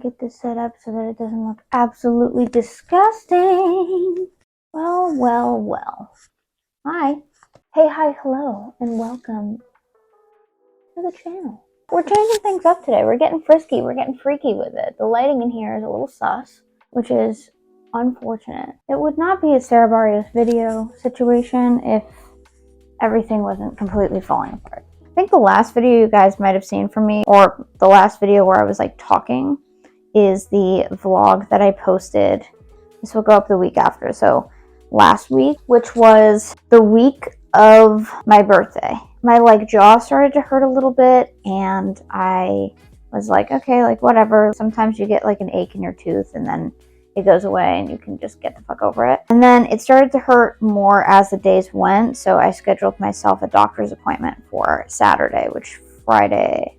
Get this set up so that it doesn't look absolutely disgusting. Well. Hi. Hey, hi, hello, and welcome to the channel. We're changing things up today. We're getting frisky. We're getting freaky with it. The lighting in here is a little sus, which is unfortunate. It would not be a Sarah Barrios video situation if everything wasn't completely falling apart. I think the last video you guys might have seen from me, or the last video where I was like talking, is the vlog that I posted. This will go up the week after, so last week, which was the week of my birthday. My jaw started to hurt a little bit, and I was like, okay, whatever. Sometimes you get an ache in your tooth and then it goes away and you can just get the fuck over it. And then it started to hurt more as the days went, so I scheduled myself a doctor's appointment for Saturday, Friday.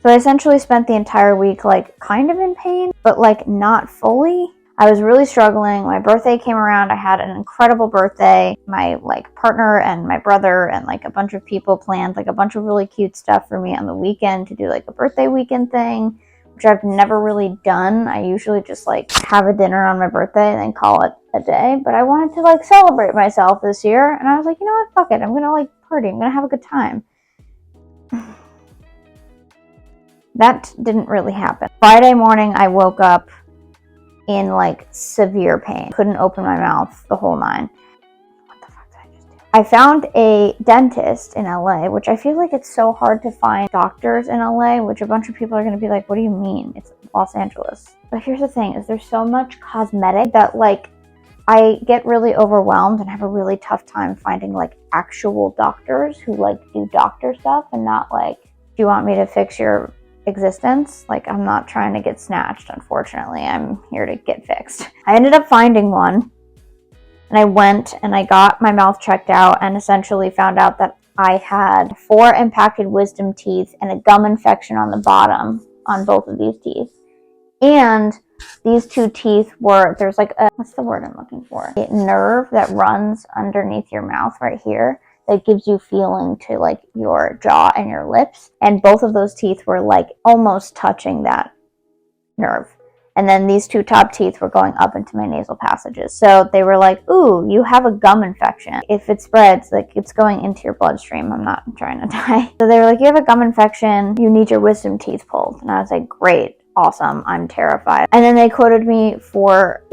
So I essentially spent the entire week kind of in pain, but not fully. I was really struggling. My birthday came around. I had an incredible birthday. My partner and my brother and a bunch of people planned a bunch of really cute stuff for me on the weekend to do a birthday weekend thing, which I've never really done. I usually just have a dinner on my birthday and then call it a day. But I wanted to celebrate myself this year, and I was like, you know what, fuck it. I'm gonna party. I'm gonna have a good time. That didn't really happen. Friday morning, I woke up in severe pain. Couldn't open my mouth, the whole nine. What the fuck did I just do? I found a dentist in LA, which I feel like it's so hard to find doctors in LA, which a bunch of people are going to be like, what do you mean? It's Los Angeles. But here's the thing, is there's so much cosmetic that I get really overwhelmed and have a really tough time finding actual doctors who do doctor stuff and not do you want me to fix your existence? I'm not trying to get snatched, unfortunately. I'm here to get fixed. I ended up finding one, and I went and I got my mouth checked out and essentially found out that I had 4 impacted wisdom teeth and a gum infection on the bottom on both of these teeth. And these 2 teeth there's what's the word I'm looking for? A nerve that runs underneath your mouth right here that gives you feeling to your jaw and your lips, and both of those teeth were almost touching that nerve. And then these 2 top teeth were going up into my nasal passages, so they were like, ooh, you have a gum infection. If it spreads, it's going into your bloodstream. I'm not trying to die. So they were like, you have a gum infection, you need your wisdom teeth pulled. And I was like, great, awesome, I'm terrified. And then they quoted me for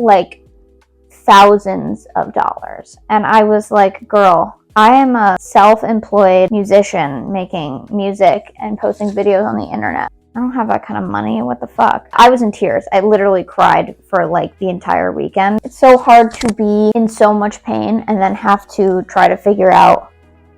thousands of dollars, and I was like, girl, I am a self-employed musician making music and posting videos on the internet. I don't have that kind of money. What the fuck? I was in tears. I literally cried for the entire weekend. It's so hard to be in so much pain and then have to try to figure out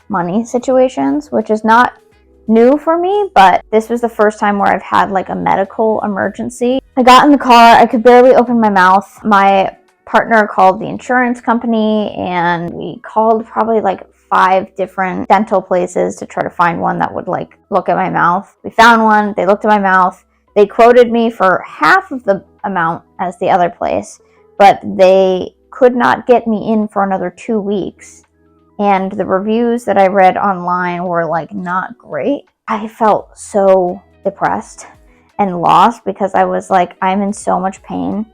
money situations, which is not new for me, but this was the first time where I've had a medical emergency. I got in the car. I could barely open my mouth. My partner called the insurance company, and we called probably 5 different dental places to try to find one that would look at my mouth. We found one. They looked at my mouth. They quoted me for half of the amount as the other place, but they could not get me in for another 2 weeks. And the reviews that I read online were not great. I felt so depressed and lost because I was I'm in so much pain,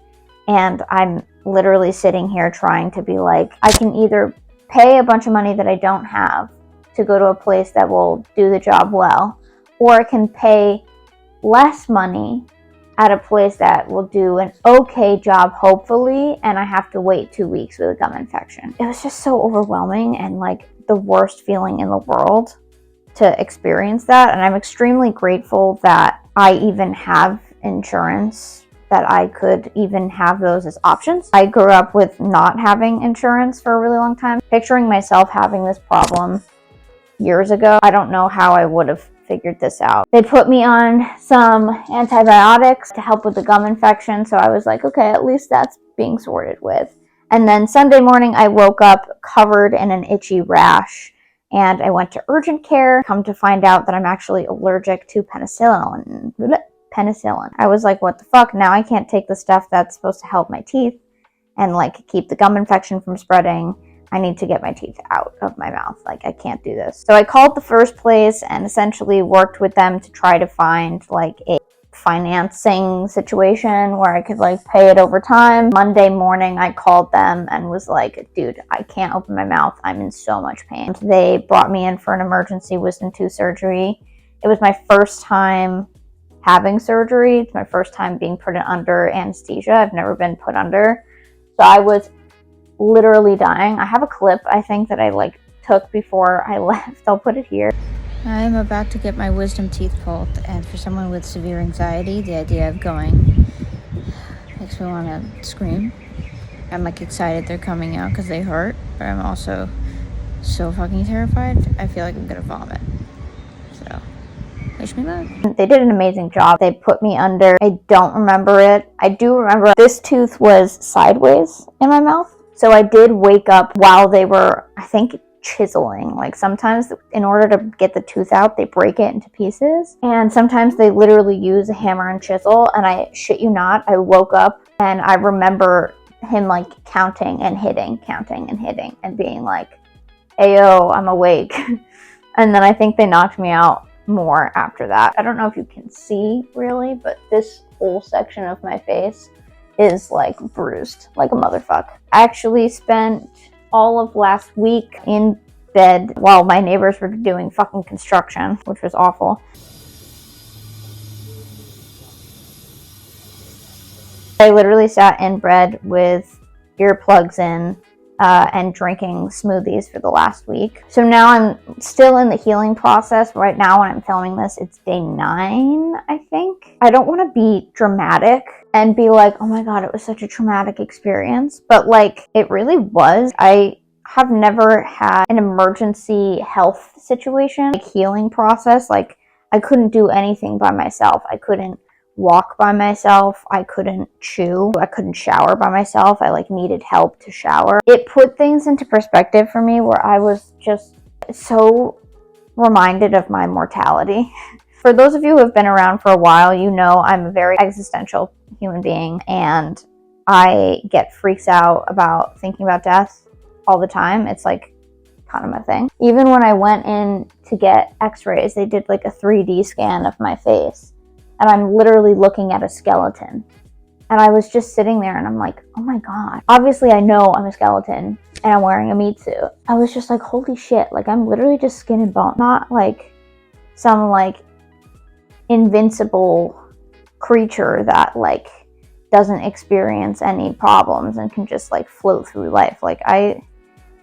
and I'm literally sitting here trying to be I can either pay a bunch of money that I don't have to go to a place that will do the job well, or I can pay less money at a place that will do an okay job, hopefully, and I have to wait 2 weeks with a gum infection. It was just so overwhelming and the worst feeling in the world to experience that, and I'm extremely grateful that I even have insurance, that I could even have those as options. I grew up with not having insurance for a really long time. Picturing myself having this problem years ago, I don't know how I would have figured this out. They put me on some antibiotics to help with the gum infection, so I was like, okay, at least that's being sorted with. And then Sunday morning, I woke up covered in an itchy rash, and I went to urgent care. Come to find out that I'm actually allergic to penicillin. I was like, what the fuck? Now I can't take the stuff that's supposed to help my teeth and keep the gum infection from spreading. I need to get my teeth out of my mouth. I can't do this. So I called the first place and essentially worked with them to try to find a financing situation where I could like pay it over time. Monday morning, I called them and was like, dude, I can't open my mouth. I'm in so much pain. They brought me in for an emergency wisdom tooth surgery. It was my first time having surgery. It's my first time being put under anesthesia. I've never been put under. So I was literally dying. I have a clip, I think, that I like took before I left. I'll put it here. I'm about to get my wisdom teeth pulled, and for someone with severe anxiety, the idea of going makes me want to scream. I'm like excited they're coming out because they hurt, but I'm also so fucking terrified. I feel like I'm gonna vomit. So wish me luck. They did an amazing job. They put me under. I don't remember it. I do remember this tooth was sideways in my mouth. So I did wake up while they were, I think, chiseling. Like sometimes in order to get the tooth out, they break it into pieces. And sometimes they literally use a hammer and chisel. And I shit you not, I woke up and I remember him like counting and hitting and being like, ayo, I'm awake. And then I think they knocked me out more after that. I don't know if you can see really, but this whole section of my face is like bruised like a motherfucker. I actually spent all of last week in bed while my neighbors were doing fucking construction, which was awful. I literally sat in bed with earplugs in and drinking smoothies for the last week. So now I'm still in the healing process. Right now when I'm filming this, it's day 9, I think. I don't want to be dramatic and be like, oh my god, it was such a traumatic experience. But like, it really was. I have never had an emergency health situation, like healing process. Like, I couldn't do anything by myself. I couldn't walk by myself. I couldn't chew. I couldn't shower by myself. I like needed help to shower. It put things into perspective for me where I was just so reminded of my mortality. For those of you who have been around for a while, you know I'm a very existential human being and I get freaks out about thinking about death all the time. It's like kind of my thing. Even when I went in to get x-rays, they did like a 3D scan of my face. And I'm literally looking at a skeleton. And I was just sitting there and I'm like, oh my god. Obviously I know I'm a skeleton and I'm wearing a meat suit. I was just like, holy shit. Like I'm literally just skin and bone. Not like some like invincible creature that like doesn't experience any problems and can just like float through life. Like I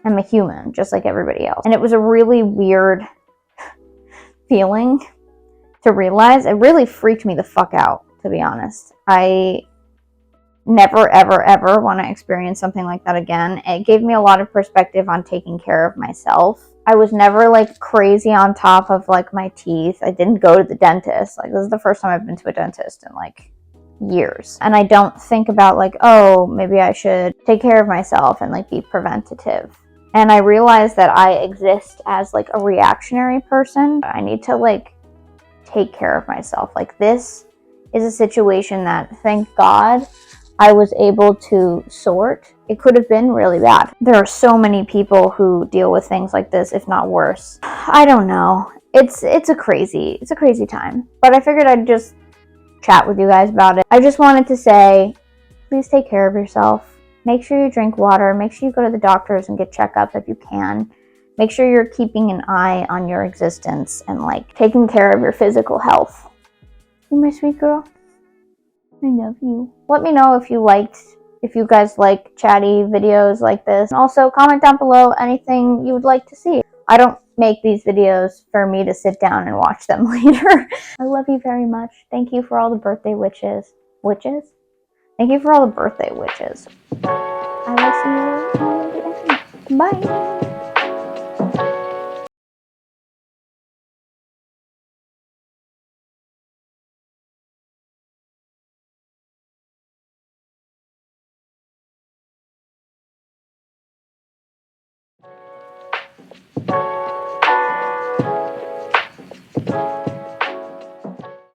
am a human just like everybody else. And it was a really weird feeling to realize. It really freaked me the fuck out, to be honest. I never, ever, ever want to experience something like that again. It gave me a lot of perspective on taking care of myself. I was never like crazy on top of like my teeth. I didn't go to the dentist. Like this is the first time I've been to a dentist in like years. And I don't think about like, oh, maybe I should take care of myself and like be preventative. And I realized that I exist as like a reactionary person. I need to like take care of myself. Like this is a situation that, thank God, I was able to sort. It could have been really bad. There are so many people who deal with things like this, if not worse. I don't know. It's a crazy time. But I figured I'd just chat with you guys about it. I just wanted to say, please take care of yourself. Make sure you drink water. Make sure you go to the doctors and get checkups if you can. Make sure you're keeping an eye on your existence and like taking care of your physical health. You my sweet girl. I love you. Let me know if you guys like chatty videos like this. And also comment down below anything you would like to see. I don't make these videos for me to sit down and watch them later. I love you very much. Thank you for all the birthday wishes. Witches? Thank you for all the birthday wishes. I will see you next time. Bye.